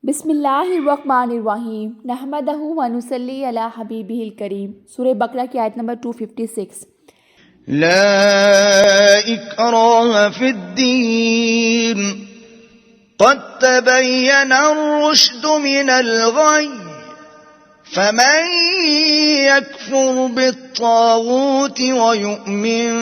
بسم اللہ الرحمن الرحیم نحمدہ و نصلی علی حبیبہ الکریم۔ سورہ بقرہ کی آیت نمبر 256۔ لا اکراہ فی الدین قد تبین الرشد من الغی فمن يكفر بالطاغوت ويؤمن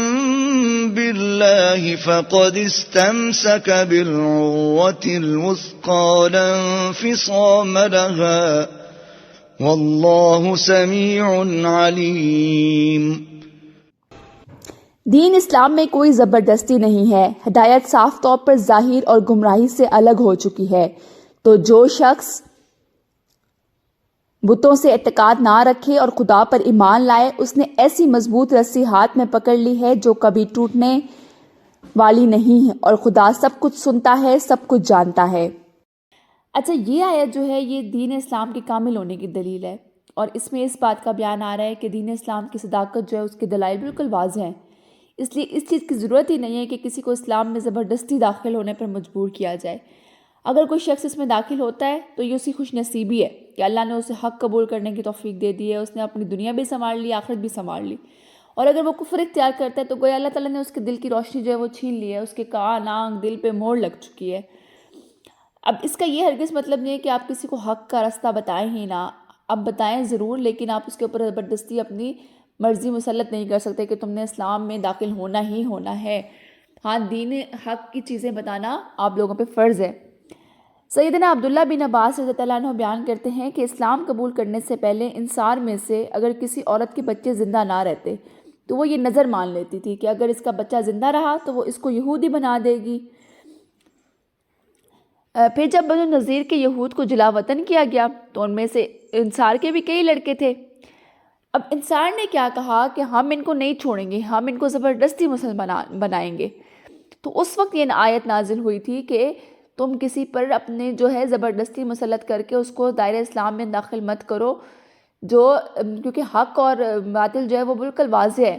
بالله فقد استمسك بالعروة الوثقى لا انفصام لها والله سميع عليم۔ دین اسلام میں کوئی زبردستی نہیں ہے، ہدایت صاف طور پر ظاہر اور گمراہی سے الگ ہو چکی ہے۔ تو جو شخص بتوں سے اعتقاد نہ رکھے اور خدا پر ایمان لائے، اس نے ایسی مضبوط رسی ہاتھ میں پکڑ لی ہے جو کبھی ٹوٹنے والی نہیں ہے، اور خدا سب کچھ سنتا ہے، سب کچھ جانتا ہے۔ اچھا، یہ آیت جو ہے یہ دین اسلام کے کامل ہونے کی دلیل ہے، اور اس میں اس بات کا بیان آ رہا ہے کہ دین اسلام کی صداقت جو ہے اس کے دلائل بالکل واضح ہیں۔ اس لیے اس چیز کی ضرورت ہی نہیں ہے کہ کسی کو اسلام میں زبردستی داخل ہونے پر مجبور کیا جائے۔ اگر کوئی شخص اس میں داخل ہوتا ہے تو یہ اسی خوش نصیبی ہے کہ اللہ نے اسے حق قبول کرنے کی توفیق دے دی ہے، اس نے اپنی دنیا بھی سنوار لی، آخرت بھی سنوار لی۔ اور اگر وہ کفر اختیار کرتا ہے تو گویا اللہ تعالیٰ نے اس کے دل کی روشنی جو ہے وہ چھین لی ہے، اس کے کان آنکھ دل پہ مور لگ چکی ہے۔ اب اس کا یہ ہرگز مطلب نہیں ہے کہ آپ کسی کو حق کا راستہ بتائیں ہی نہ، اب بتائیں ضرور، لیکن آپ اس کے اوپر زبردستی اپنی مرضی مسلط نہیں کر سکتے کہ تم نے اسلام میں داخل ہونا ہی ہونا ہے۔ ہاں، دین حق کی چیزیں بتانا آپ لوگوں پہ فرض ہے۔ سیدنا عبداللہ بن عباس رضی اللہ عنہ بیان کرتے ہیں کہ اسلام قبول کرنے سے پہلے انصار میں سے اگر کسی عورت کے بچے زندہ نہ رہتے تو وہ یہ نظر مان لیتی تھی کہ اگر اس کا بچہ زندہ رہا تو وہ اس کو یہودی بنا دے گی۔ پھر جب بنو نذیر کے یہود کو جلا وطن کیا گیا تو ان میں سے انصار کے بھی کئی لڑکے تھے۔ اب انصار نے کیا کہا کہ ہم ان کو نہیں چھوڑیں گے، ہم ان کو زبردستی مسلمان بنائیں گے۔ تو اس وقت یہ آیت نازل ہوئی تھی کہ تم کسی پر اپنے جو ہے زبردستی مسلط کر کے اس کو دائرہ اسلام میں داخل مت کرو، کیونکہ حق اور باطل جو ہے وہ بالکل واضح ہے۔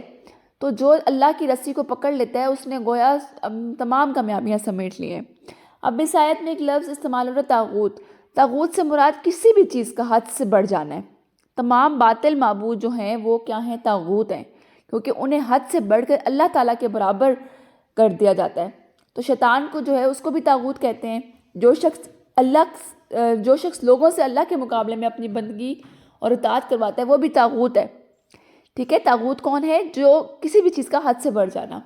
تو جو اللہ کی رسی کو پکڑ لیتا ہے اس نے گویا تمام کامیابیاں سمیٹ لی ہیں۔ اب اس آیت میں ایک لفظ استعمال ہو رہا ہے طاغوت۔ طاغوت سے مراد کسی بھی چیز کا حد سے بڑھ جانا ہے۔ تمام باطل معبود جو ہیں وہ کیا ہیں؟ طاغوت ہیں، کیونکہ انہیں حد سے بڑھ کر اللہ تعالیٰ کے برابر کر دیا جاتا ہے۔ تو شیطان کو جو ہے اس کو بھی طاغوت کہتے ہیں۔ جو شخص لوگوں سے اللہ کے مقابلے میں اپنی بندگی اور اطاعت کرواتا ہے وہ بھی طاغوت ہے۔ ٹھیک ہے، طاغوت کون ہے؟ جو کسی بھی چیز کا حد سے بڑھ جانا۔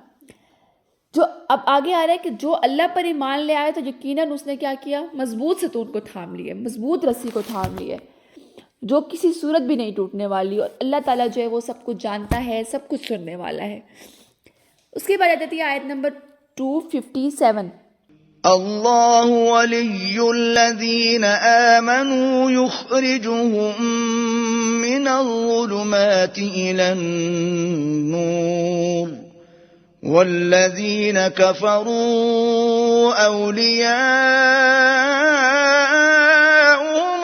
جو اب آگے آ رہا ہے کہ جو اللہ پر ایمان لے آئے تو یقیناً اس نے کیا کیا؟ مضبوط ستون کو تھام لیا، مضبوط رسی کو تھام لیا، جو کسی صورت بھی نہیں ٹوٹنے والی، اور اللہ تعالیٰ جو ہے وہ سب کچھ جانتا ہے، سب کچھ سننے والا ہے۔ اس کے بعد آتی ہے آیت نمبر 257۔ اللہ ولی الذین آمنوا یخرجهم من الظلمات الى النور والذین کفروا اولیاءهم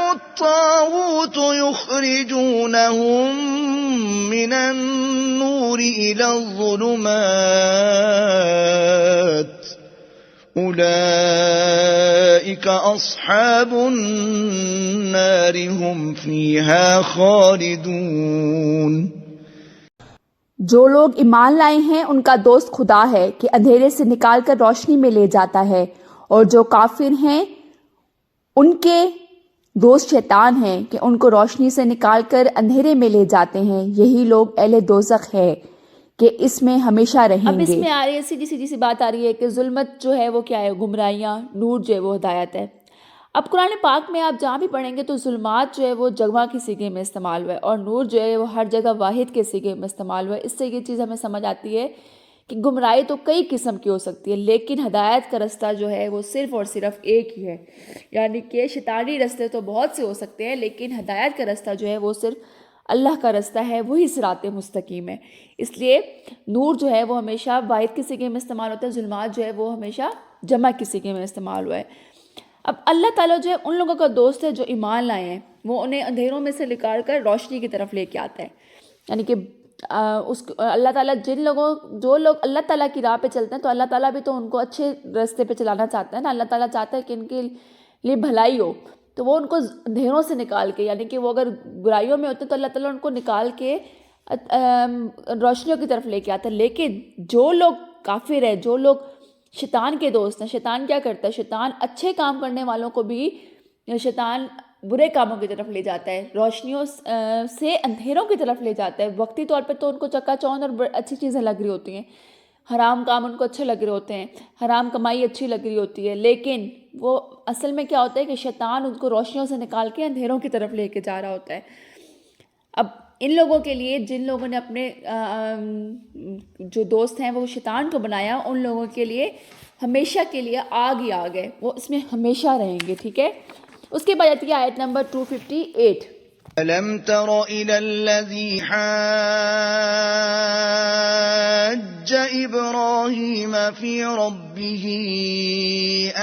الطاغوت یخرجونهم من النور الى الظلمات اولئک اصحاب النار هم فیہا خالدون۔ جو لوگ ایمان لائے ہیں ان کا دوست خدا ہے کہ اندھیرے سے نکال کر روشنی میں لے جاتا ہے، اور جو کافر ہیں ان کے دوست شیطان ہیں کہ ان کو روشنی سے نکال کر اندھیرے میں لے جاتے ہیں، یہی لوگ اہل دوزخ ہے کہ اس میں ہمیشہ رہیں گے۔ اب اس میں آ رہی ہے سیدھی سی بات آ رہی ہے کہ ظلمت جو ہے وہ کیا ہے؟ گمراہیاں، نور جو ہے وہ ہدایت ہے۔ اب قرآن پاک میں آپ جہاں بھی پڑھیں گے تو ظلمات جو ہے وہ جگہ کے سیغے میں استعمال ہوا ہے، اور نور جو ہے وہ ہر جگہ واحد کے سیغے میں استعمال ہوا ہے۔ اس سے یہ چیز ہمیں سمجھ آتی ہے کہ گمراہی تو کئی قسم کی ہو سکتی ہے، لیکن ہدایت کا رستہ جو ہے وہ صرف اور صرف ایک ہی ہے۔ یعنی کہ شیطانی رستے تو بہت سے ہو سکتے ہیں، لیکن ہدایت کا رستہ جو ہے وہ صرف اللہ کا رستہ ہے، وہی صراط مستقیم ہے۔ اس لیے نور جو ہے وہ ہمیشہ واحد کے سیغے میں استعمال ہوتا ہے، ظلمات جو ہے وہ ہمیشہ جمع کے سیغے میں استعمال ہوا ہے۔ اب اللہ تعالیٰ جو ہے ان لوگوں کا دوست ہے جو ایمان لائے ہیں، وہ انہیں اندھیروں میں سے نکال کر روشنی کی طرف لے کے آتا ہے۔ یعنی کہ اللہ تعالیٰ جو لوگ اللہ تعالیٰ کی راہ پہ چلتے ہیں تو اللہ تعالیٰ بھی تو ان کو اچھے راستے پہ چلانا چاہتا ہے نا۔ اللہ تعالیٰ چاہتا ہے کہ ان کے لیے بھلائی ہو، تو وہ ان کو اندھیروں سے نکال کے، یعنی کہ وہ اگر برائیوں میں ہوتے تو اللہ تعالیٰ ان کو نکال کے روشنیوں کی طرف لے کے آتا ہے. لیکن جو لوگ کافر ہیں، جو لوگ شیطان کے دوست ہیں، شیطان کیا کرتا ہے؟ شیطان اچھے کام کرنے والوں کو بھی شیطان برے کاموں کی طرف لے جاتا ہے، روشنیوں سے اندھیروں کی طرف لے جاتا ہے. وقتی طور پہ تو ان کو چکا چوند اور اچھی چیزیں لگ رہی ہوتی ہیں، حرام کام ان کو اچھے لگ رہے ہوتے ہیں، حرام کمائی اچھی لگ رہی ہوتی ہے، لیکن وہ اصل میں کیا ہوتا ہے کہ شیطان ان کو روشنیوں سے نکال کے اندھیروں کی طرف لے کے جا رہا ہوتا ہے. اب ان لوگوں کے لیے، جن لوگوں نے اپنے جو دوست ہیں وہ شیطان کو بنایا، ان لوگوں کے لیے ہمیشہ کے لیے آگ ہی آگ ہے، وہ اس میں ہمیشہ رہیں گے. ٹھیک ہے. اس کے بعد آتی ہے آیت نمبر 258. أَلَمْ تَرَ إِلَى الَّذِي حَاجَّ إِبْرَاهِيمَ فِي رَبِّهِ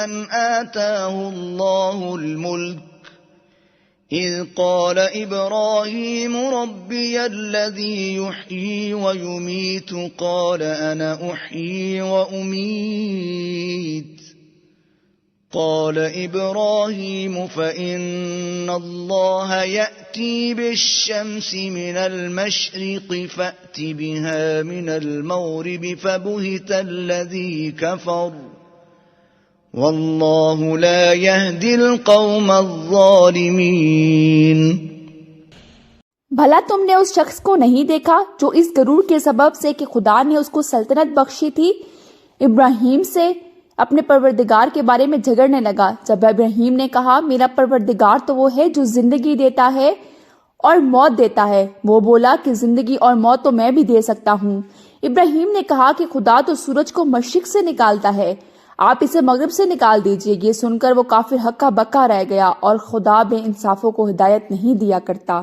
أَنْ آتَاهُ اللَّهُ الْمُلْكَ إِذْ قَالَ إِبْرَاهِيمُ رَبِّيَ الَّذِي يُحْيِي وَيُمِيتُ قَالَ أَنَا أُحْيِي وَأُمِيتُ قال إبراهيم فإن الله يأتي بالشمس من المشرق فأت بها من المغرب فبهت الذي كفر والله لا يهدي القوم الظالمين. بھلا تم نے اس شخص کو نہیں دیکھا جو اس غرور کے سبب سے کہ خدا نے اس کو سلطنت بخشی تھی، ابراہیم سے اپنے پروردگار کے بارے میں جھگڑنے لگا. جب ابراہیم نے کہا میرا پروردگار تو وہ ہے جو زندگی دیتا ہے اور موت دیتا ہے، وہ بولا کہ زندگی اور موت تو میں بھی دے سکتا ہوں. ابراہیم نے کہا کہ خدا تو سورج کو مشرق سے نکالتا ہے، آپ اسے مغرب سے نکال دیجئے. یہ سن کر وہ کافر ہکا بکا رہ گیا اور خدا بے انصافوں کو ہدایت نہیں دیا کرتا.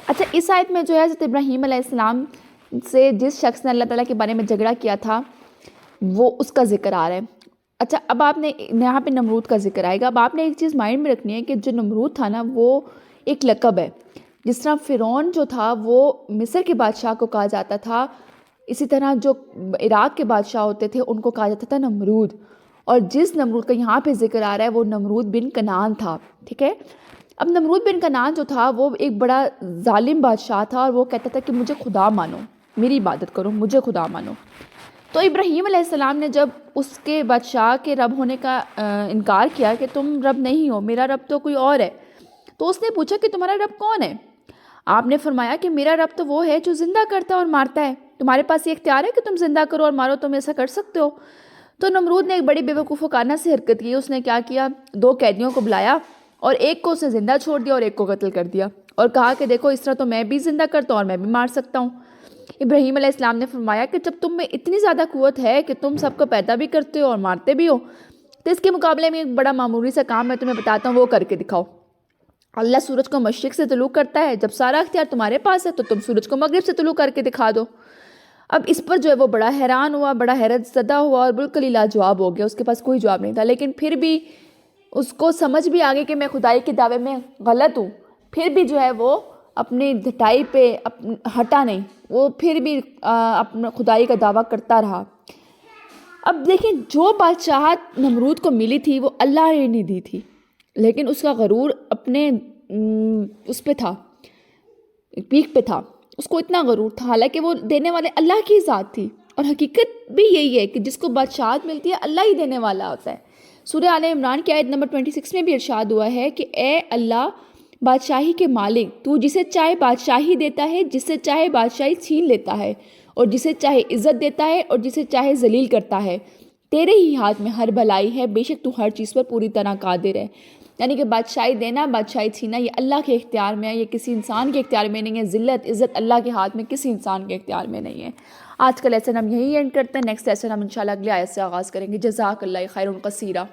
اچھا، اس آیت میں جو ہے حضرت ابراہیم علیہ السلام سے جس شخص نے اللہ تعالیٰ کے بارے میں جھگڑا کیا تھا وہ اس کا ذکر آ رہا ہے. اچھا، اب آپ نے یہاں پہ نمرود کا ذکر آئے گا. اب آپ نے ایک چیز مائنڈ میں رکھنی ہے کہ جو نمرود تھا نا وہ ایک لقب ہے. جس طرح فرعون جو تھا وہ مصر کے بادشاہ کو کہا جاتا تھا، اسی طرح جو عراق کے بادشاہ ہوتے تھے ان کو کہا جاتا تھا نمرود. اور جس نمرود کا یہاں پہ ذکر آ رہا ہے وہ نمرود بن کنعان تھا. ٹھیک ہے. اب نمرود بن کنعان جو تھا وہ ایک بڑا ظالم بادشاہ تھا اور وہ کہتا تھا کہ مجھے خدا مانو، میری عبادت کرو، مجھے خدا مانو. تو ابراہیم علیہ السلام نے جب اس کے بادشاہ کے رب ہونے کا انکار کیا کہ تم رب نہیں ہو، میرا رب تو کوئی اور ہے، تو اس نے پوچھا کہ تمہارا رب کون ہے؟ آپ نے فرمایا کہ میرا رب تو وہ ہے جو زندہ کرتا اور مارتا ہے، تمہارے پاس یہ اختیار ہے کہ تم زندہ کرو اور مارو، تم ایسا کر سکتے ہو؟ تو نمرود نے ایک بڑی بیوقوفانہ سے حرکت کی. اس نے کیا کیا؟ 2 قیدیوں کو بلایا اور ایک کو اس نے زندہ چھوڑ دیا اور ایک کو قتل کر دیا اور کہا کہ دیکھو اس طرح تو میں بھی زندہ کرتا ہوں اور میں بھی مار سکتا ہوں. ابراہیم علیہ السلام نے فرمایا کہ جب تم میں اتنی زیادہ قوت ہے کہ تم سب کو پیدا بھی کرتے ہو اور مارتے بھی ہو، تو اس کے مقابلے میں ایک بڑا معمولی سا کام میں تمہیں بتاتا ہوں، وہ کر کے دکھاؤ. اللہ سورج کو مشرق سے طلوع کرتا ہے، جب سارا اختیار تمہارے پاس ہے تو تم سورج کو مغرب سے طلوع کر کے دکھا دو. اب اس پر جو ہے وہ بڑا حیران ہوا، بڑا حیرت زدہ ہوا اور بالکل ہی لاجواب ہو گیا. اس کے پاس کوئی جواب نہیں تھا، لیکن پھر بھی اس کو سمجھ بھی آ گئی کہ میں خدائی کے دعوے میں غلط ہوں. پھر بھی جو ہے وہ اپنی ڈٹائی پہ ہٹا نہیں، وہ پھر بھی اپنا خدائی کا دعویٰ کرتا رہا. اب دیکھیں، جو بادشاہت نمرود کو ملی تھی وہ اللہ نے نہیں دی تھی، لیکن اس کا غرور اپنے اس پہ تھا، پیک پہ تھا. اس کو اتنا غرور تھا، حالانکہ وہ دینے والے اللہ کی ذات تھی. اور حقیقت بھی یہی ہے کہ جس کو بادشاہت ملتی ہے اللہ ہی دینے والا ہوتا ہے. سورہ آل عمران کی آیت نمبر 26 میں بھی ارشاد ہوا ہے کہ اے اللہ بادشاہی کے مالک، تو جسے چاہے بادشاہی دیتا ہے، جسے چاہے بادشاہی چھین لیتا ہے، اور جسے چاہے عزت دیتا ہے اور جسے چاہے ذلیل کرتا ہے. تیرے ہی ہاتھ میں ہر بھلائی ہے، بے شک تو ہر چیز پر پوری طرح قادر ہے. یعنی کہ بادشاہی دینا، بادشاہی چھینا یہ اللہ کے اختیار میں ہے، یہ کسی انسان کے اختیار میں نہیں ہے. ذلت عزت اللہ کے ہاتھ میں، کسی انسان کے اختیار میں نہیں ہے. آج کا لیسن ہم یہی اینڈ کرتے ہیں. نیکسٹ لیسن ہم انشاءاللہ اگلے آیت سے آغاز کریں گے. جزاک اللہ خیر کثیرا.